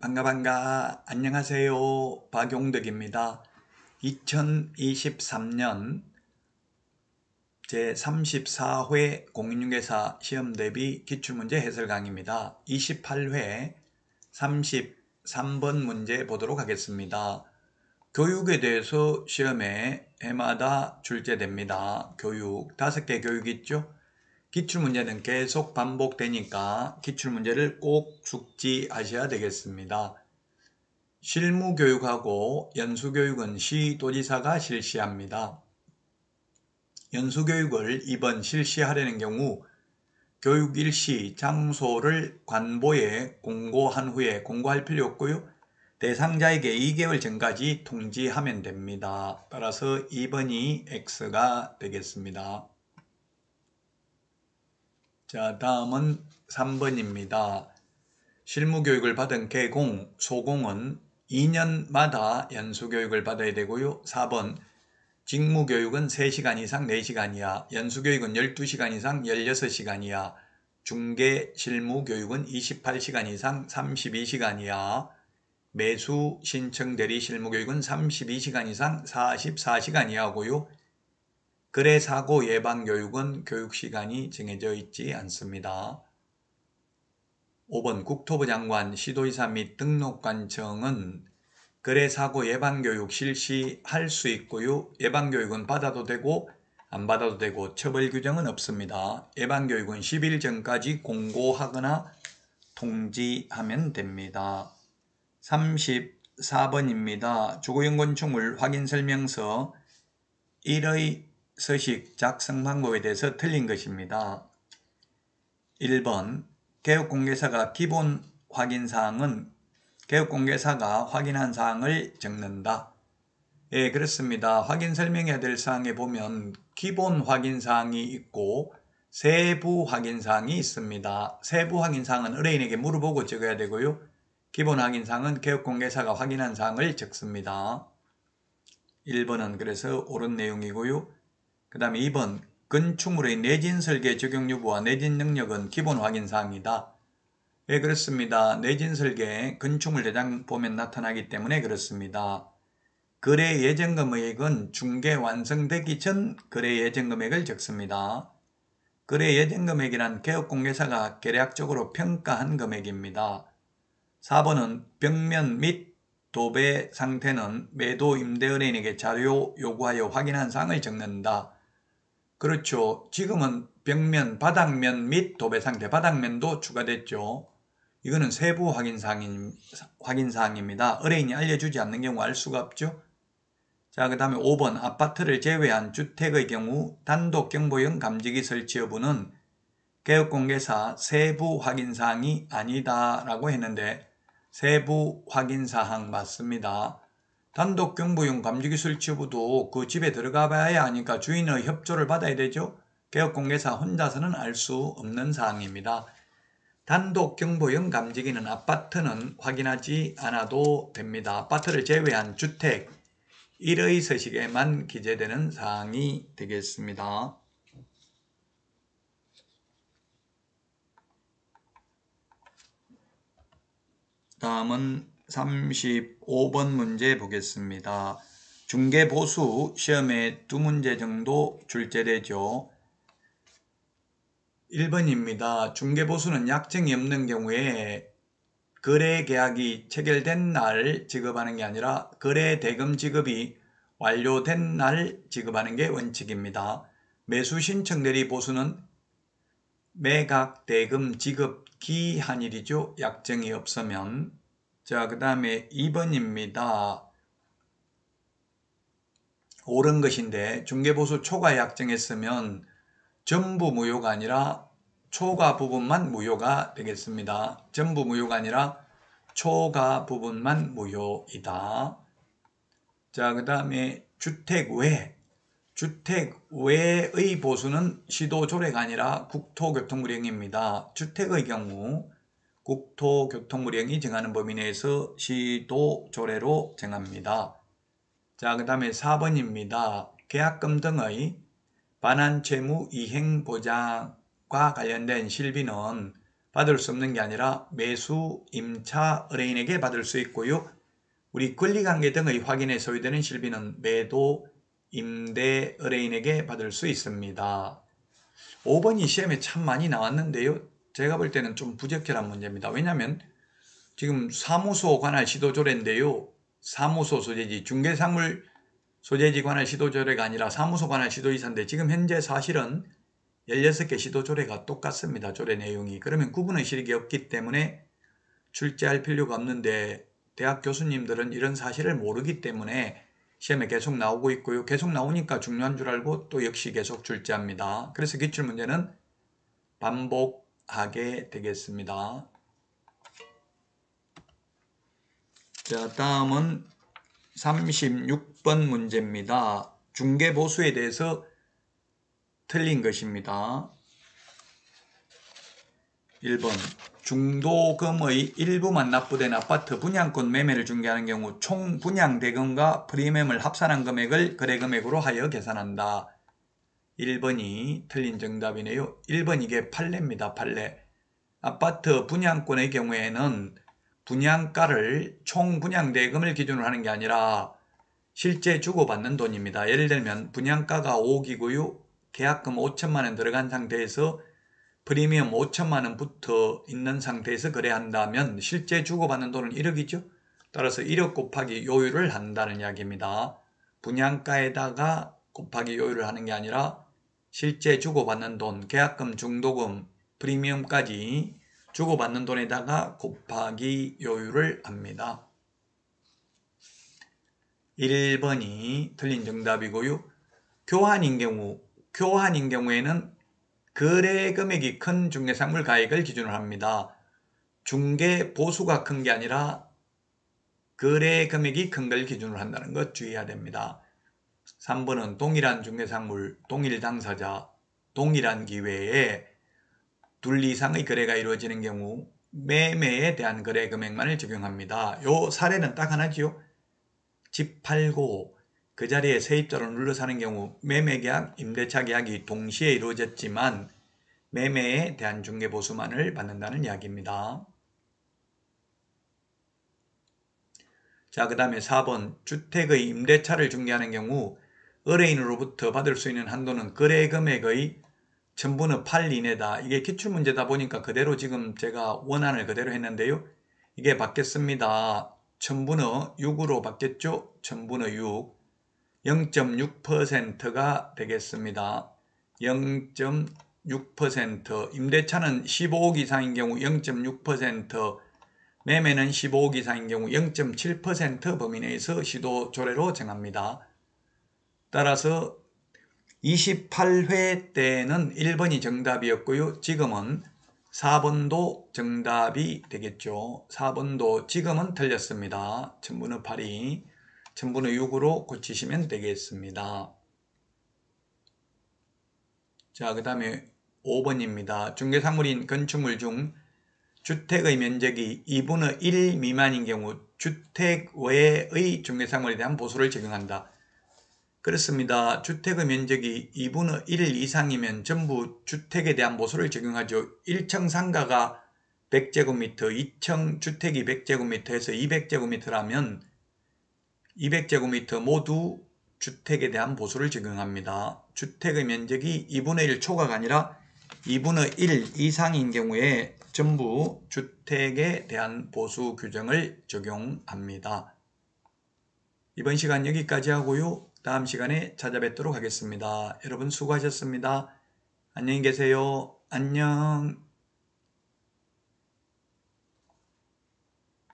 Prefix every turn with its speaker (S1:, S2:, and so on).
S1: 반가. 안녕하세요. 박용덕입니다. 2023년 제34회 공인중개사 시험대비 기출문제 해설 강의입니다. 28회 33번 문제 보도록 하겠습니다. 교육에 대해서 시험에 해마다 출제됩니다. 교육, 5개 교육 있죠? 기출문제는 계속 반복되니까 기출문제를 꼭 숙지하셔야 되겠습니다. 실무교육하고 연수교육은 시도지사가 실시합니다. 연수교육을 이번 실시하려는 경우 교육일시 장소를 관보에 공고한 후에 공고할 필요 없고요. 대상자에게 2개월 전까지 통지하면 됩니다. 따라서 2번이 X가 되겠습니다. 자, 다음은 3번입니다. 실무교육을 받은 개공, 소공은 2년마다 연수교육을 받아야 되고요. 4번 직무교육은 3시간 이상 4시간 이하, 연수교육은 12시간 이상 16시간 이하, 중개 실무교육은 28시간 이상 32시간 이하, 매수 신청 대리 실무교육은 32시간 이상 44시간 이하고요. 거래 사고 예방 교육은 교육시간이 정해져 있지 않습니다. 5번 국토부 장관, 시도지사 및 등록관청은 거래사고 예방교육 실시할 수 있고요. 예방교육은 받아도 되고 안 받아도 되고 처벌 규정은 없습니다. 예방교육은 10일 전까지 공고하거나 통지하면 됩니다. 34번입니다. 주거용건축물 확인설명서 1의 서식 작성 방법에 대해서 틀린 것입니다. 1번 개업공개사가 기본 확인사항은 개업공개사가 확인한 사항을 적는다. 예, 그렇습니다. 확인 설명해야 될 사항에 보면 기본 확인사항이 있고 세부 확인사항이 있습니다. 세부 확인사항은 의뢰인에게 물어보고 적어야 되고요. 기본 확인사항은 개업공개사가 확인한 사항을 적습니다. 1번은 그래서 옳은 내용이고요. 그 다음에 2번 건축물의 내진설계 적용 여부와 내진 능력은 기본 확인사항이다. 예, 그렇습니다. 내진설계 건축물 대장 보면 나타나기 때문에 그렇습니다. 거래 예정금액은 중개 완성되기 전 거래 예정금액을 적습니다. 거래 예정금액이란 개업공개사가 계략적으로 평가한 금액입니다. 4번은 벽면 및 도배 상태는 매도 임대 의뢰인에게 자료 요구하여 확인한 사항을 적는다. 그렇죠. 지금은 벽면, 바닥면 및 도배 상태, 바닥면도 추가됐죠. 이거는 세부 확인사항입니다. 의뢰인이 알려주지 않는 경우 알 수가 없죠. 자, 그 다음에 5번 아파트를 제외한 주택의 경우 단독 경보형 감지기 설치 여부는 개업공개사 세부 확인사항이 아니다라고 했는데 세부 확인사항 맞습니다. 단독 경보용 감지기 설치 여부도 그 집에 들어가 봐야 하니까 주인의 협조를 받아야 되죠. 개업공개사 혼자서는 알 수 없는 사항입니다. 단독 경보형 감지기는 아파트는 확인하지 않아도 됩니다. 아파트를 제외한 주택 1의 서식에만 기재되는 사항이 되겠습니다. 다음은 35번 문제 보겠습니다. 중개보수 시험에 2문제 정도 출제되죠. 1번입니다. 중개보수는 약정이 없는 경우에 거래계약이 체결된 날 지급하는 게 아니라 거래대금 지급이 완료된 날 지급하는 게 원칙입니다. 매수신청 대리 보수는 매각 대금 지급 기한일이죠. 약정이 없으면. 자, 그 다음에 2번입니다. 옳은 것인데 중개보수 초과 약정했으면 전부 무효가 아니라 초과 부분만 무효가 되겠습니다. 전부 무효가 아니라 초과 부분만 무효이다. 자, 그 다음에 주택 외의 보수는 시도조례가 아니라 국토교통부령입니다. 주택의 경우 국토교통부령이 정하는 범위 내에서 시도조례로 정합니다. 자, 그 다음에 4번입니다. 계약금 등의 반환채무 이행보장과 관련된 실비는 받을 수 없는 게 아니라 매수, 임차, 의뢰인에게 받을 수 있고요. 우리 권리관계 등의 확인에 소요되는 실비는 매도, 임대, 의뢰인에게 받을 수 있습니다. 5번이 시험에 참 많이 나왔는데요. 제가 볼 때는 좀 부적절한 문제입니다. 왜냐하면 지금 사무소 관할 시도조례인데요. 사무소 소재지, 중개사물 소재지 관할 시도조례가 아니라 사무소 관할 시도이사인데 지금 현재 사실은 16개 시도조례가 똑같습니다. 조례 내용이. 그러면 구분의 실익이 없기 때문에 출제할 필요가 없는데 대학 교수님들은 이런 사실을 모르기 때문에 시험에 계속 나오고 있고요. 계속 나오니까 중요한 줄 알고 또 역시 계속 출제합니다. 그래서 기출문제는 반복하게 되겠습니다. 자, 다음은 36번 문제입니다. 중개보수에 대해서 틀린 것입니다. 1번 중도금의 일부만 납부된 아파트 분양권 매매를 중개하는 경우 총 분양대금과 프리미엄을 합산한 금액을 거래금액으로 하여 계산한다. 1번이 틀린 정답이네요. 1번 이게 판례입니다. 판례. 아파트 분양권의 경우에는 분양가를 총 분양대금을 기준으로 하는 게 아니라 실제 주고받는 돈입니다. 예를 들면 분양가가 5억이고요. 계약금 5천만 원 들어간 상태에서 프리미엄 5천만 원 붙어 있는 상태에서 거래한다면 실제 주고받는 돈은 1억이죠. 따라서 1억 곱하기 요율을 한다는 이야기입니다. 분양가에다가 곱하기 요율을 하는 게 아니라 실제 주고받는 돈, 계약금, 중도금, 프리미엄까지 주고받는 돈에다가 곱하기 요율을 합니다. 1번이 틀린 정답이고요. 교환인 경우에는 거래 금액이 큰 중개상물 가액을 기준으로 합니다. 중개 보수가 큰 게 아니라 거래 금액이 큰 걸 기준으로 한다는 것 주의해야 됩니다. 3번은 동일한 중개상물, 동일 당사자, 동일한 기회에 둘 이상의 거래가 이루어지는 경우 매매에 대한 거래 금액만을 적용합니다. 요 사례는 딱 하나지요. 집 팔고 그 자리에 세입자로 눌러 사는 경우 매매계약, 임대차 계약이 동시에 이루어졌지만 매매에 대한 중개보수만을 받는다는 이야기입니다. 자, 그 다음에 4번 주택의 임대차를 중개하는 경우 의뢰인으로부터 받을 수 있는 한도는 거래 금액의 1000분의 8 이내다. 이게 기출문제다 보니까 그대로 지금 제가 원안을 그대로 했는데요. 이게 바뀌었습니다. 1000분의 6으로 바뀌었죠. 1000분의 6. 0.6%가 되겠습니다. 0.6%. 임대차는 15억 이상인 경우 0.6%, 매매는 15억 이상인 경우 0.7% 범위 내에서 시도조례로 정합니다. 따라서 28회 때는 1번이 정답이었고요. 지금은 4번도 정답이 되겠죠. 4번도 지금은 틀렸습니다. 1000분의 8이 1000분의 6으로 고치시면 되겠습니다. 자, 그 다음에 5번입니다. 중개사물인 건축물 중 주택의 면적이 2분의 1 미만인 경우 주택 외의 중개사물에 대한 보수를 적용한다. 그렇습니다. 주택의 면적이 2분의 1 이상이면 전부 주택에 대한 보수를 적용하죠. 1층 상가가 100제곱미터, 2층 주택이 100제곱미터에서 200제곱미터라면 200제곱미터 모두 주택에 대한 보수를 적용합니다. 주택의 면적이 2분의 1 초과가 아니라 2분의 1 이상인 경우에 전부 주택에 대한 보수 규정을 적용합니다. 이번 시간 여기까지 하고요. 다음 시간에 찾아뵙도록 하겠습니다. 여러분 수고하셨습니다. 안녕히 계세요. 안녕.